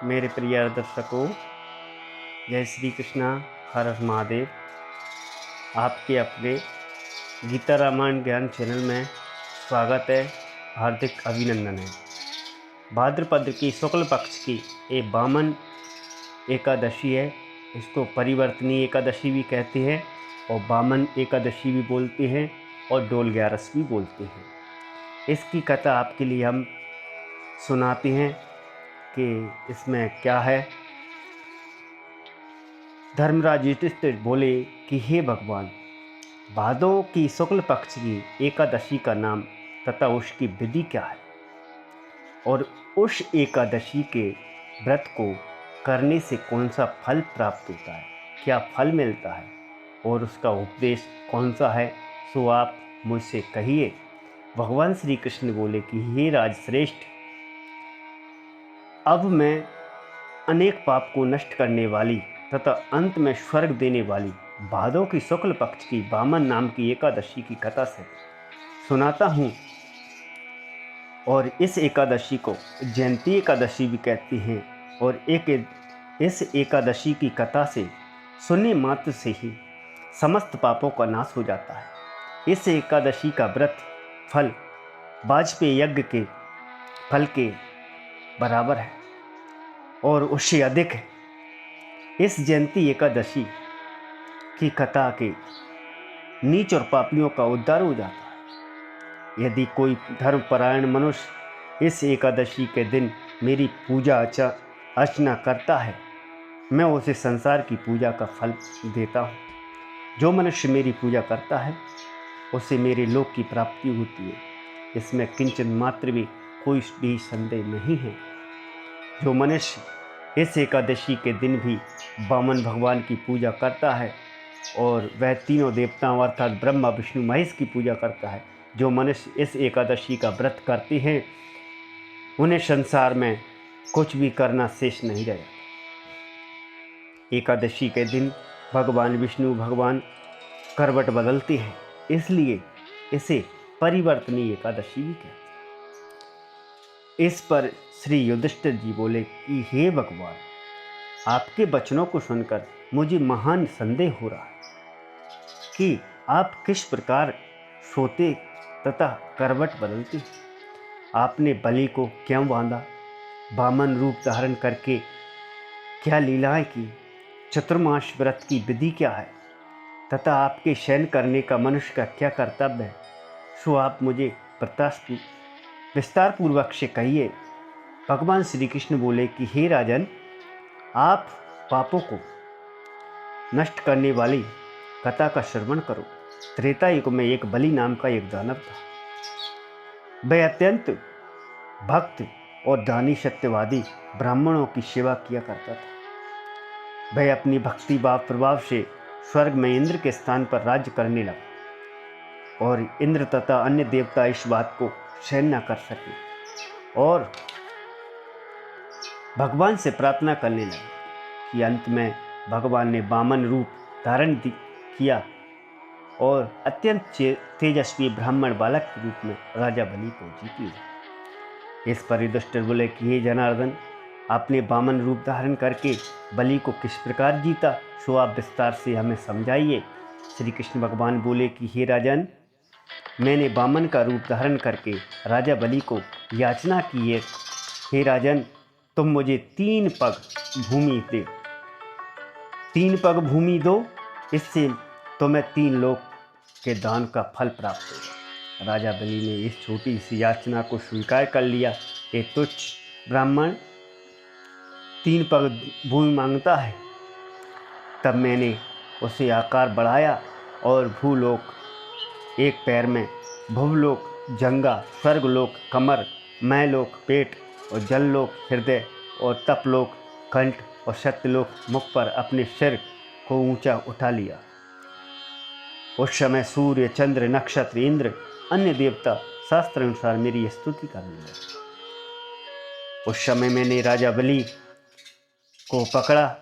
मेरे प्रिय दर्शकों, जय श्री कृष्णा, हर हर महादेव। आपके अपने गीता रामायण ज्ञान चैनल में स्वागत है, हार्दिक अभिनंदन है। भाद्रपद की शुक्ल पक्ष की ये वामन एकादशी है। इसको परिवर्तनी एकादशी भी कहते हैं और वामन एकादशी भी बोलते हैं और डोल ग्यारस भी बोलते हैं। इसकी कथा आपके लिए हम सुनाते हैं कि इसमें क्या है। धर्मराज युधिष्ठिर बोले कि हे भगवान, भादो की शुक्ल पक्ष की एकादशी का नाम तथा उसकी विधि क्या है और उस एकादशी के व्रत को करने से कौन सा फल प्राप्त होता है, क्या फल मिलता है और उसका उपदेश कौन सा है, सो आप मुझसे कहिए। भगवान श्री कृष्ण बोले कि हे राजश्रेष्ठ, अब मैं अनेक पाप को नष्ट करने वाली तथा अंत में स्वर्ग देने वाली भादो की शुक्ल पक्ष की वामन नाम की एकादशी की कथा से सुनाता हूँ। और इस एकादशी को जयंती एकादशी भी कहती हैं और इस एकादशी की कथा से सुनने मात्र से ही समस्त पापों का नाश हो जाता है। इस एकादशी का व्रत फल वाजपेयी यज्ञ के फल के बराबर है और उससे अधिक है। इस जयंती एकादशी की कथा के नीच और पापियों का उद्धार हो जाता है। यदि कोई धर्मपरायण मनुष्य इस एकादशी के दिन मेरी पूजा अर्चना करता है, मैं उसे संसार की पूजा का फल देता हूँ। जो मनुष्य मेरी पूजा करता है उसे मेरे लोक की प्राप्ति होती है, इसमें किंचन मात्र भी कोई भी संदेह नहीं है। जो मनुष्य इस एकादशी के दिन भी वामन भगवान की पूजा करता है और वह तीनों देवताओं अर्थात ब्रह्मा विष्णु महेश की पूजा करता है, जो मनुष्य इस एकादशी का व्रत करते हैं उन्हें संसार में कुछ भी करना शेष नहीं रहेगा। एकादशी के दिन भगवान विष्णु भगवान करवट बदलते हैं, इसलिए इसे परिवर्तनीय एकादशी भी कहते हैं। इस पर श्री युधिष्ठिर जी बोले कि हे भगवान, आपके वचनों को सुनकर मुझे महान संदेह हो रहा है कि आप किस प्रकार सोते तथा करवट बदलते। आपने बलि को क्यों बांधा, वामन रूप धारण करके क्या लीलाएं की, चतुर्मास व्रत की विधि क्या है तथा आपके शयन करने का मनुष्य का क्या कर्तव्य है, सो आप मुझे विस्तार पूर्वक से कहिए। भगवान श्री कृष्ण बोले कि हे राजन, आप पापों को नष्ट करने वाली कथा का श्रवण करो। त्रेता युग में एक बलि नाम का एक दानव था। वह अत्यंत भक्त और दानी सत्यवादी ब्राह्मणों की सेवा किया करता था। वह अपनी भक्ति भाव प्रभाव से स्वर्ग में इंद्र के स्थान पर राज्य करने लगा और इंद्र तथा अन्य देवता इस बात को सहन न कर सके और भगवान से प्रार्थना करने लगे कि अंत में भगवान ने वामन रूप धारण किया और अत्यंत तेजस्वी ब्राह्मण बालक के रूप में राजा बलि को जीत लिया। इस पर युधिष्ठिर बोले कि हे जनार्दन, आपने वामन रूप धारण करके बलि को किस प्रकार जीता, सो आप विस्तार से हमें समझाइए। श्री कृष्ण भगवान बोले कि हे राजन, मैंने वामन का रूप धारण करके राजा बलि को याचना की है। हे राजन, तुम मुझे 3 पग भूमि दे, 3 पग भूमि दो, इससे तुम्हें 3 लोक के दान का फल प्राप्त होगा। राजा बलि ने इस छोटी सी याचना को स्वीकार कर लिया। ये तुच्छ ब्राह्मण 3 पग भूमि मांगता है। तब मैंने उसे आकार बढ़ाया और भूलोक एक पैर में, भुवलोक जंगा, स्वर्गलोक कमर, मैलोक पेट और जललोक हृदय और तपलोक कंठ और सत्यलोक मुख पर अपने सिर को ऊंचा उठा लिया। उस समय सूर्य, चंद्र, नक्षत्र, इंद्र, अन्य देवता शास्त्र अनुसार मेरी स्तुति करने लगे। उस समय मैंने राजा बलि को पकड़ा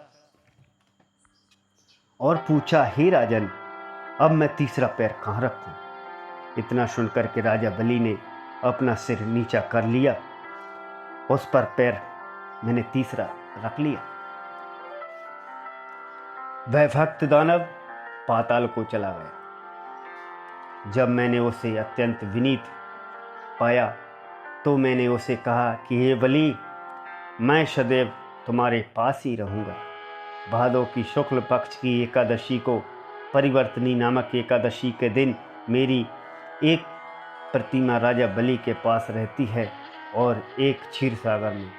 और पूछा, हे राजन, अब मैं तीसरा पैर कहाँ रखूं? इतना सुनकर के राजा बलि ने अपना सिर नीचा कर लिया, उस पर पैर मैंने तीसरा रख लिया। वह भक्त दानव पाताल को चला गया। जब मैंने उसे अत्यंत विनीत पाया तो मैंने उसे कहा कि हे बलि, मैं सदैव तुम्हारे पास ही रहूँगा। भादों की शुक्ल पक्ष की एकादशी को, परिवर्तनी नामक एकादशी के दिन, मेरी एक प्रतिमा राजा बलि के पास रहती है और एक क्षीर सागर में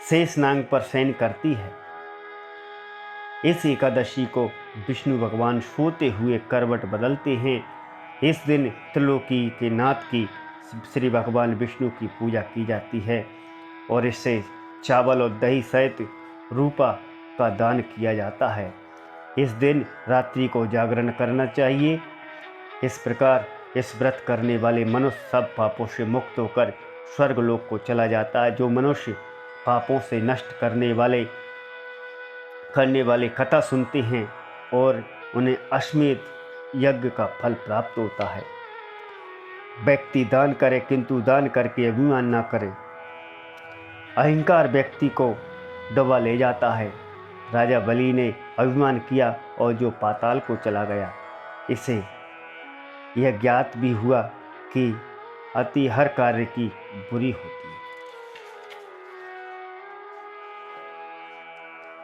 शेष नाग पर शयन करती है। इस एकादशी को विष्णु भगवान सोते हुए करवट बदलते हैं। इस दिन त्रिलोकी के नाथ की श्री भगवान विष्णु की पूजा की जाती है और इससे चावल और दही सहित रूपा का दान किया जाता है। इस दिन रात्रि को जागरण करना चाहिए। इस प्रकार इस व्रत करने वाले मनुष्य सब पापों से मुक्त होकर स्वर्ग लोक को चला जाता है। जो मनुष्य पापों से नष्ट करने वाले कथा सुनते हैं और उन्हें अश्वमेध यज्ञ का फल प्राप्त होता है। व्यक्ति दान करे किंतु दान करके अभिमान ना करे। अहंकार व्यक्ति को दबा ले जाता है। राजा बलि ने अभिमान किया और जो पाताल को चला गया। इसे यह ज्ञात भी हुआ कि अति हर कार्य की बुरी होती है।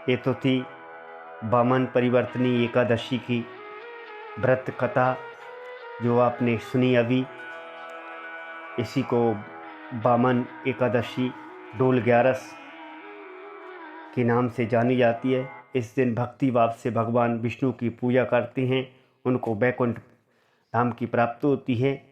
ये तो थी वामन परिवर्तनी एकादशी की व्रत कथा जो आपने सुनी अभी। इसी को वामन एकादशी डोल ग्यारस के नाम से जानी जाती है। इस दिन भक्ति भाव से भगवान विष्णु की पूजा करते हैं, उनको वैकुंठ धाम की प्राप्ति होती है।